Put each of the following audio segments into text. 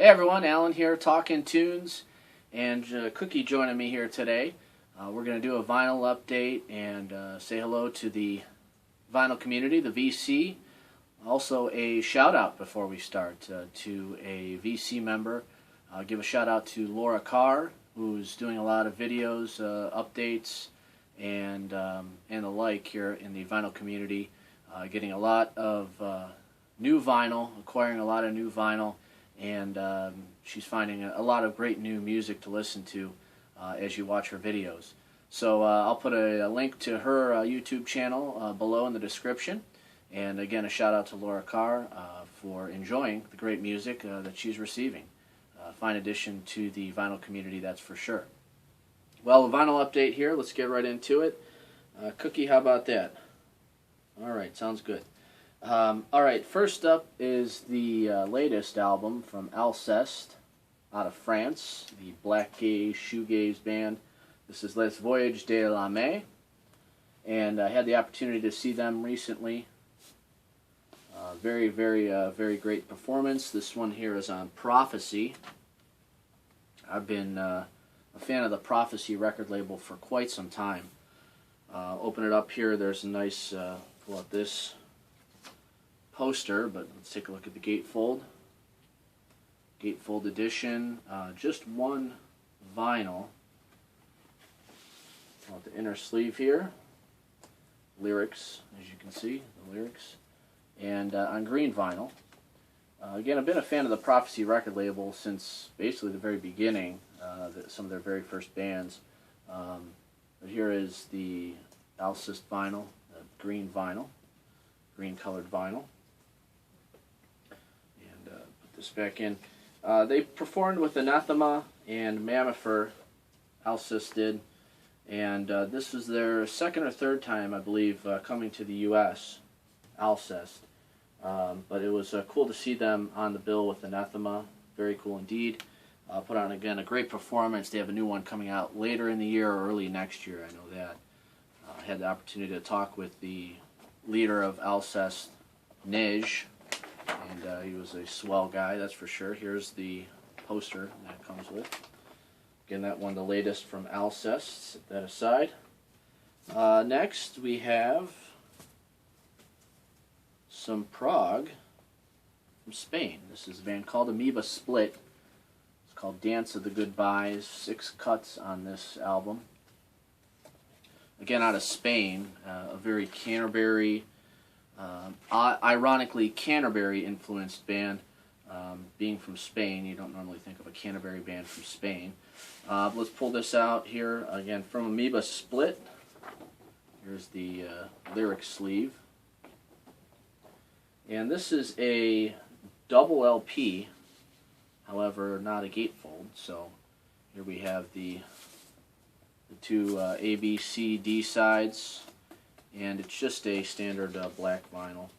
Hey everyone, Alan here, Talkin Tunes, and Cookie joining me here today. We're going to do a vinyl update and say hello to the vinyl community, the VC. Also a shout out before we start to a VC member. Give a shout out to Carr, who's doing a lot of videos, updates, and the like here in the vinyl community. Getting a lot of new vinyl, acquiring a lot of new vinyl, and she's finding a lot of great new music to listen to as you watch her videos. So I'll put a link to her YouTube channel below in the description. And again, a shout out to Carr for enjoying the great music that she's receiving. Fine addition to the vinyl community, that's for sure. Well, a vinyl update here. Let's get right into it. Cookie, how about that? All right, sounds good. All right, first up is the latest album from Alcest out of France, the black gaze shoegaze band. This is Les Voyages de la Mer, and I had the opportunity to see them recently. Very great performance. This one here is on Prophecy. I've been a fan of the Prophecy record label for quite some time. Open it up here. There's a nice, pull out this poster, but let's take a look at the gatefold. Gatefold edition. Just one vinyl. Pull out the inner sleeve here. Lyrics, as you can see, the lyrics. And on green vinyl. Again, I've been a fan of the Prophecy record label since basically the very beginning, some of their very first bands. But here is the Alcest vinyl, green vinyl, green colored vinyl. And put this back in. They performed with Anathema and Mammifer, Alcest did. And this was their second or third time, I believe, coming to the U.S., Alcest. But it was cool to see them on the bill with Anathema. Very cool indeed. Put on, again, a great performance. They have a new one coming out later in the year or early next year, I know that. I had the opportunity to talk with the leader of Alcest, Nej, and he was a swell guy, that's for sure. Here's the poster that comes with. Again, that one, the latest from Alcest. Set that aside. Next, we have some prog from Spain. This is a band called Amoeba Split. It's called Dance of the Goodbyes. 6 cuts on this album. Again, out of Spain, a very Canterbury, ironically Canterbury-influenced band. Being from Spain, you don't normally think of a Canterbury band from Spain. Let's pull this out here, again, from Amoeba Split. Here's the lyric sleeve. And this is a double LP, however, not a gatefold. So here we have the two A, B, C, D sides, and it's just a standard black vinyl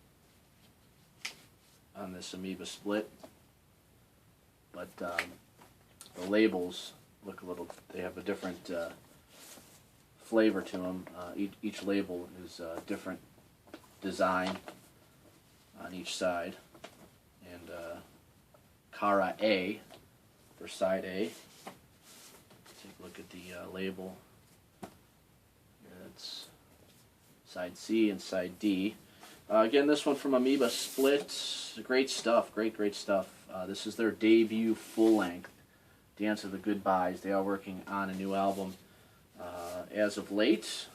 on this Amoeba Split. But the labels look a little, they have a different flavor to them. Each label is a different design on each side. And Cara A for side A. Take a look at the label. Here, that's side C and side D. Again, this one from Amoeba Split. Great stuff, great stuff. This is their debut full-length, Dance of the Goodbyes. They are working on a new album as of late.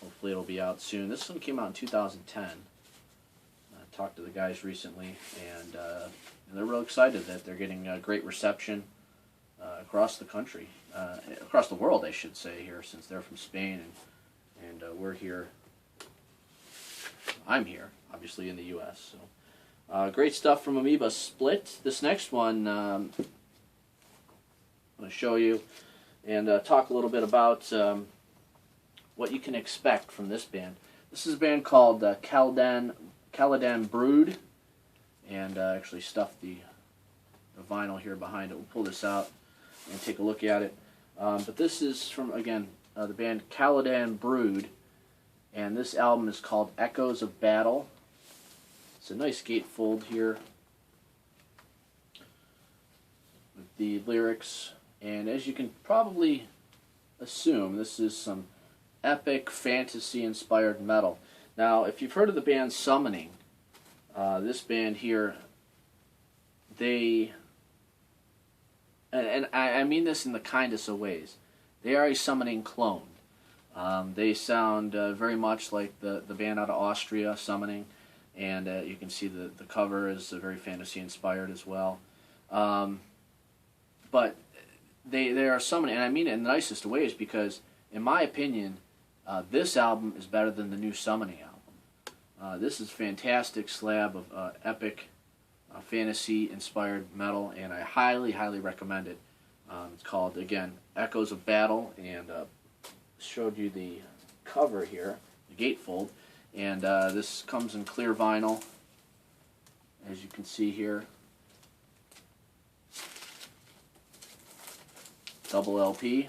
Hopefully it'll be out soon. This one came out in 2010. I talked to the guys recently, and they're real excited that they're getting great reception across the country, across the world, I should say, here, since they're from Spain, and we're here. I'm here, obviously, in the U.S. So, great stuff from Amoeba Split. This next one, I'm going to show you and talk a little bit about what you can expect from this band. This is a band called Caladan Brood, and actually stuffed the vinyl here behind it. We'll pull this out and take a look at it. But this is from, again, the band Caladan Brood, and this album is called Echoes of Battle. It's a nice gatefold here. the lyrics, and as you can probably assume, this is some epic fantasy-inspired metal. Now, if you've heard of the band Summoning, this band here, they, and I mean this in the kindest of ways, they are a Summoning clone. They sound very much like the band out of Austria, Summoning, and you can see the cover is very fantasy-inspired as well. But they are Summoning, and I mean it in the nicest of ways, because, in my opinion, this album is better than the new Summoning album. This is a fantastic slab of epic fantasy-inspired metal, and I highly, highly recommend it. It's called, again, Echoes of Battle, and showed you the cover here, the gatefold, and this comes in clear vinyl, as you can see here. Double LP,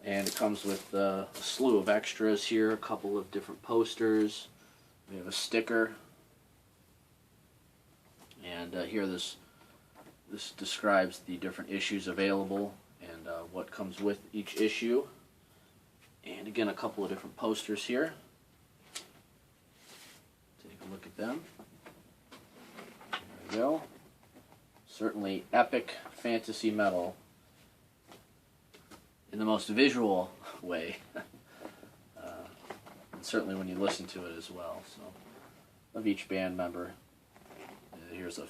and it comes with a slew of extras here, a couple of different posters. We have a sticker, and here this describes the different issues available and what comes with each issue. And again, a couple of different posters here. Take a look at them. There we go. Certainly epic fantasy metal in the most visual way, and certainly when you listen to it as well. So, of each band member, here's a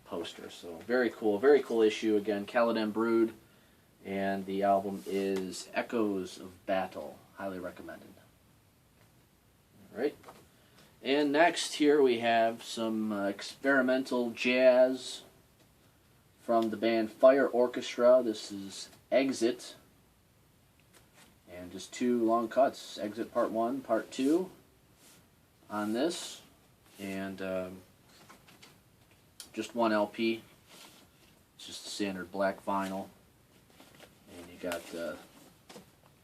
poster. So very cool issue. Again, Caladan brewed, and the album is Echoes of Battle. Highly recommended. All right, and next here we have some experimental jazz from the band Fire Orchestra. This is Exit. And just two long cuts, Exit Part 1, Part 2 on this, and just one LP. It's just a standard black vinyl, and you got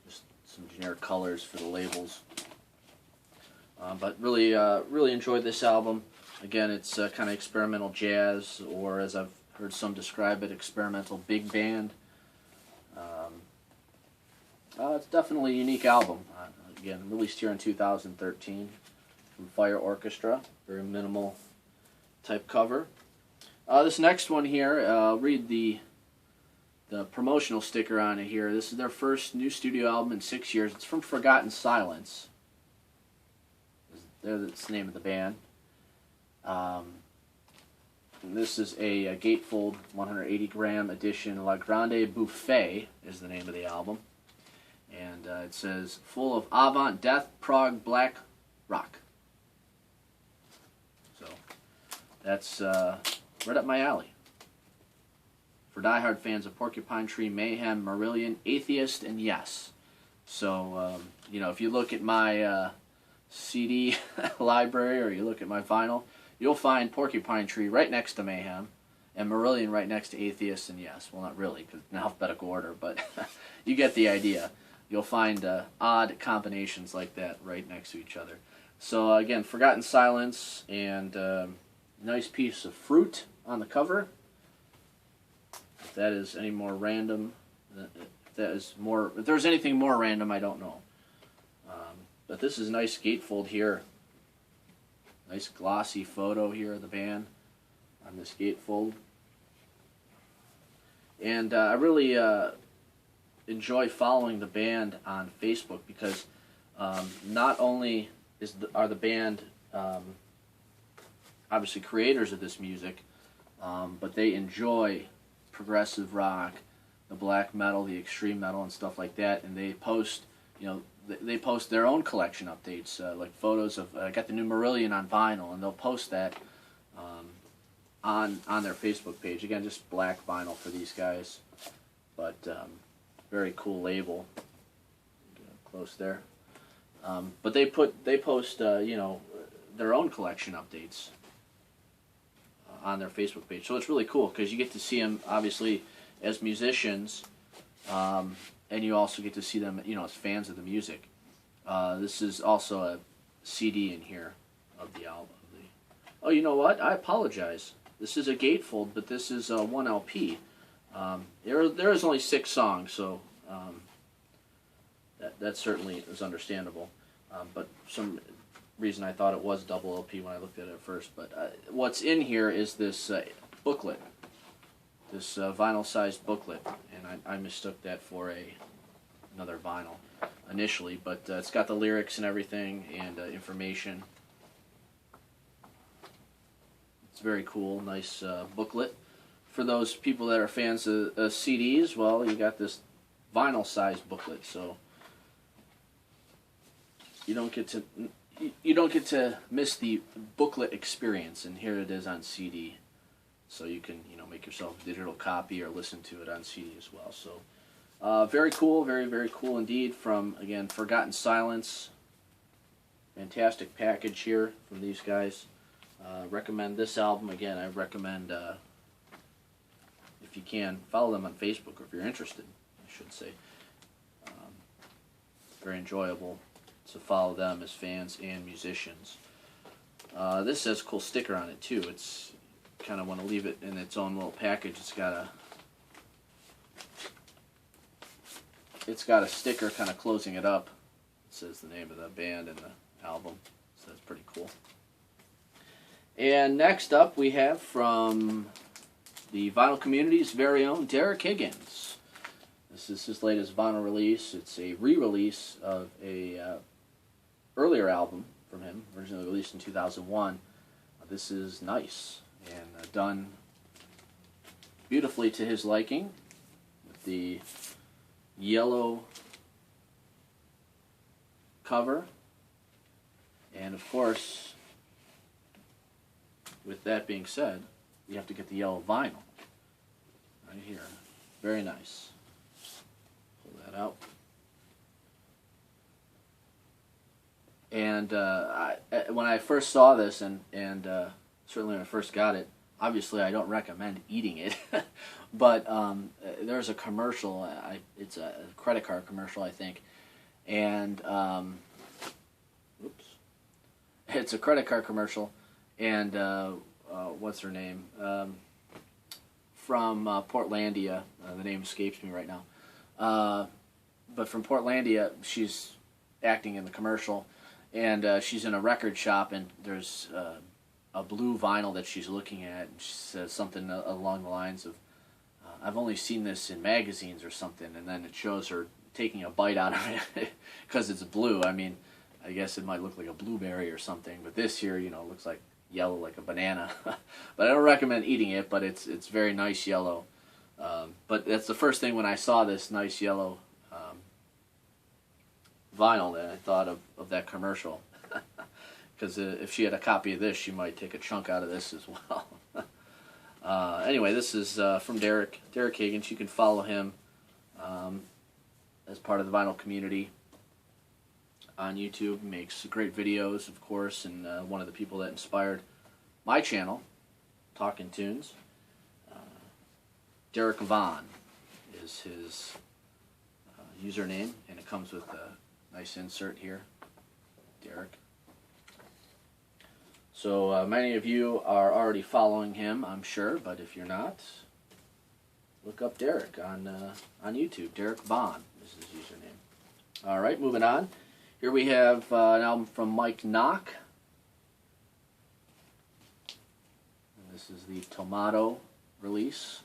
just some generic colors for the labels. But really enjoyed this album. Again, it's kind of experimental jazz, or as I've heard some describe it, experimental big band. It's definitely a unique album. Again, released here in 2013 from Fire Orchestra. Very minimal type cover. This next one here, I'll read the promotional sticker on it here. This is their first new studio album in 6 years. It's from Forgotten Silence. That's the name of the band. And this is a gatefold 180-gram edition. La Grande Bouffe is the name of the album. And it says, full of avant, death, prog, black rock. So, that's right up my alley. For diehard fans of Porcupine Tree, Mayhem, Marillion, Atheist, and Yes. So, you know, if you look at my CD library, or you look at my vinyl, you'll find Porcupine Tree right next to Mayhem, and Marillion right next to Atheist and Yes. Well, not really, because in alphabetical order, but you get the idea. You'll find odd combinations like that right next to each other. So again, Forgotten Silence, and nice piece of fruit on the cover. If that is any more random, if there's anything more random, I don't know. But this is a nice gatefold here. Nice glossy photo here of the band on this gatefold. And I really enjoy following the band on Facebook, because not only are the band obviously creators of this music, but they enjoy progressive rock, the black metal, the extreme metal, and stuff like that. And they post, you know, they post their own collection updates, like photos of. I got the new Marillion on vinyl, and they'll post that on their Facebook page. Again, just black vinyl for these guys, but very cool label. Get up close there. But they post you know, their own collection updates on their Facebook page. So it's really cool, because you get to see them obviously as musicians, and you also get to see them, you know, as fans of the music. This is also a CD in here of the album. Oh, you know what? I apologize. This is a gatefold, but this is a 1 LP. There is only 6 songs, so that certainly is understandable. But some reason I thought it was double LP when I looked at it first. But what's in here is this booklet, this vinyl-sized booklet, and I mistook that for another vinyl initially. But it's got the lyrics and everything and information. It's very cool, nice booklet. For those people that are fans of CDs, well, you got this vinyl-sized booklet, so you don't get to miss the booklet experience. And here it is on CD, so you can make yourself a digital copy or listen to it on CD as well. So very cool, very, very cool indeed. From, again, Forgotten Silence. Fantastic package here from these guys. Recommend this album. Again, I recommend, if you can, follow them on Facebook, or if you're interested, I should say. Very enjoyable to follow them as fans and musicians. This has a cool sticker on it too. It's kind of want to leave it in its own little package. It's got a sticker kind of closing it up. It says the name of the band and the album, so that's pretty cool. And next up we have from the vinyl community's very own Dereck Higgins. This is his latest vinyl release. It's a re-release of a earlier album from him, originally released in 2001. This is nice and done beautifully to his liking, with the yellow cover, and of course, with that being said, you have to get the yellow vinyl right here. Very nice. Pull that out. And when I first saw this, and certainly when I first got it, obviously I don't recommend eating it, but there's a commercial. It's a credit card commercial, I think, and oops, it's a credit card commercial, and what's her name? From Portlandia. The name escapes me right now. But from Portlandia, she's acting in the commercial, and she's in a record shop, and there's a blue vinyl that she's looking at, and she says something along the lines of, I've only seen this in magazines or something, and then it shows her taking a bite out of it because it's blue. I mean, I guess it might look like a blueberry or something, but this here, looks like yellow, like a banana. But I don't recommend eating it, but it's very nice yellow. But that's the first thing when I saw this nice yellow vinyl that I thought of that commercial. Because if she had a copy of this, she might take a chunk out of this as well. Anyway, this is from Dereck Higgins. You can follow him as part of the vinyl community on YouTube. He makes great videos, of course, and one of the people that inspired my channel, Talkin Tunes. Dereck Vaughn is his username, and it comes with a nice insert here, Dereck. So many of you are already following him, I'm sure, but if you're not, look up Dereck on YouTube. Dereck Vaughn is his username. All right, moving on. Here we have an album from Mike Nock. And this is the Tomato release.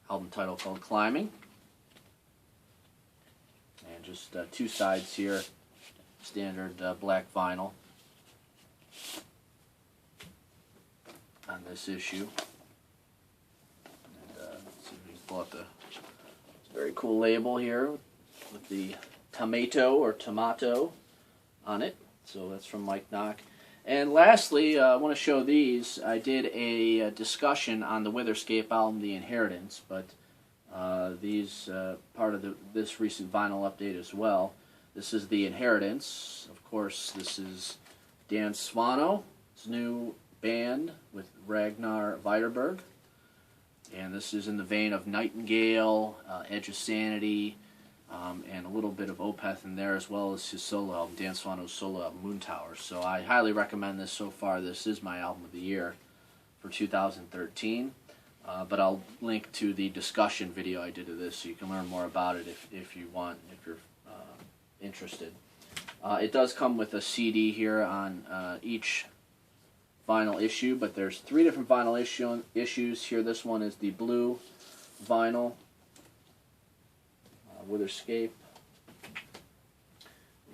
Album title called Climbing. And just 2 sides here. Standard black vinyl on this issue. And let's see if we can pull out the very cool label here with the tomato or tomato on it. So that's from Mike Nock. And lastly, I want to show these. I did a discussion on the Witherscape album, The Inheritance, but these part of this recent vinyl update as well. This is The Inheritance. Of course, this is Dan Svano's new band with Ragnar Viderberg. And this is in the vein of Nightingale, Edge of Sanity, and a little bit of Opeth in there, as well as his solo album, Dan Svano's solo album, Moon Tower. So I highly recommend this so far. This is my album of the year for 2013. But I'll link to the discussion video I did of this so you can learn more about it if you want, if you're interested. It does come with a CD here on each vinyl issue, but there's 3 different vinyl issues here. This one is the blue vinyl, Witherscape,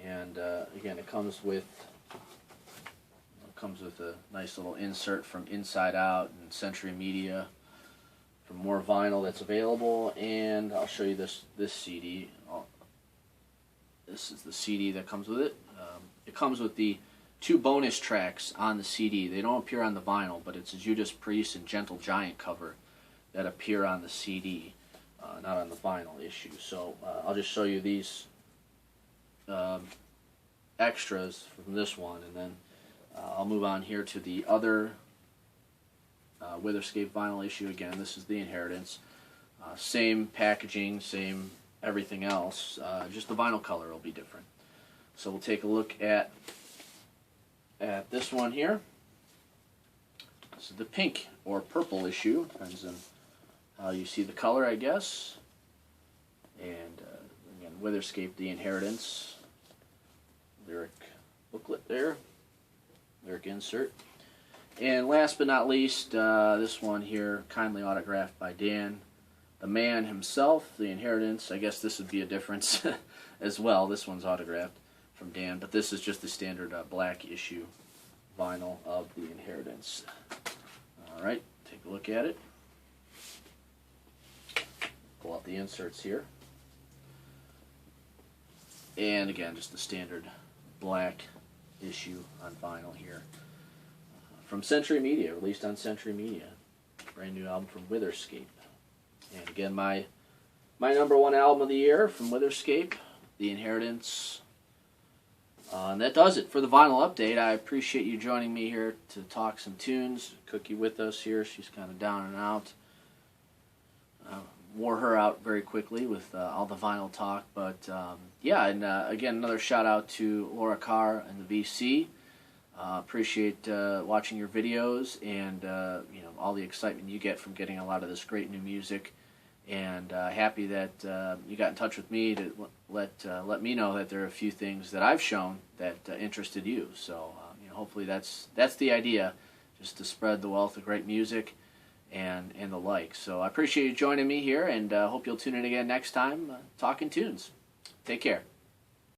and again it comes with a nice little insert from Inside Out and Century Media for more vinyl that's available. And I'll show you this CD. This is the CD that comes with it. It comes with the 2 bonus tracks on the CD. They don't appear on the vinyl, but it's a Judas Priest and Gentle Giant cover that appear on the CD, not on the vinyl issue. So I'll just show you these extras from this one, and then I'll move on here to the other Witherscape vinyl issue. Again, this is the Inheritance. Same packaging, same everything else, just the vinyl color will be different. So we'll take a look at this one here. This is the pink or purple issue, depends on how you see the color, I guess. And again, Witherscape, the Inheritance, lyric booklet there, lyric insert. And last but not least, this one here, kindly autographed by Dan, the man himself, the Inheritance. I guess this would be a difference as well. This one's autographed from Dan, but this is just the standard black issue vinyl of the Inheritance. Alright, take a look at it. Pull out the inserts here. And again, just the standard black issue on vinyl here. From Century Media, released on Century Media. Brand new album from Witherscape. And again, my #1 album of the year from Witherscape, The Inheritance. And that does it for the vinyl update. I appreciate you joining me here to talk some tunes. Cookie with us here. She's kind of down and out. Wore her out very quickly with all the vinyl talk. But yeah, and again, another shout out to Laura Carr and the VC. Appreciate watching your videos and you know, all the excitement you get from getting a lot of this great new music. And happy that you got in touch with me to let me know that there are a few things that I've shown that interested you. So you know, hopefully that's the idea, just to spread the wealth of great music and the like. So I appreciate you joining me here, and hope you'll tune in again next time. Talking Tunes. Take care.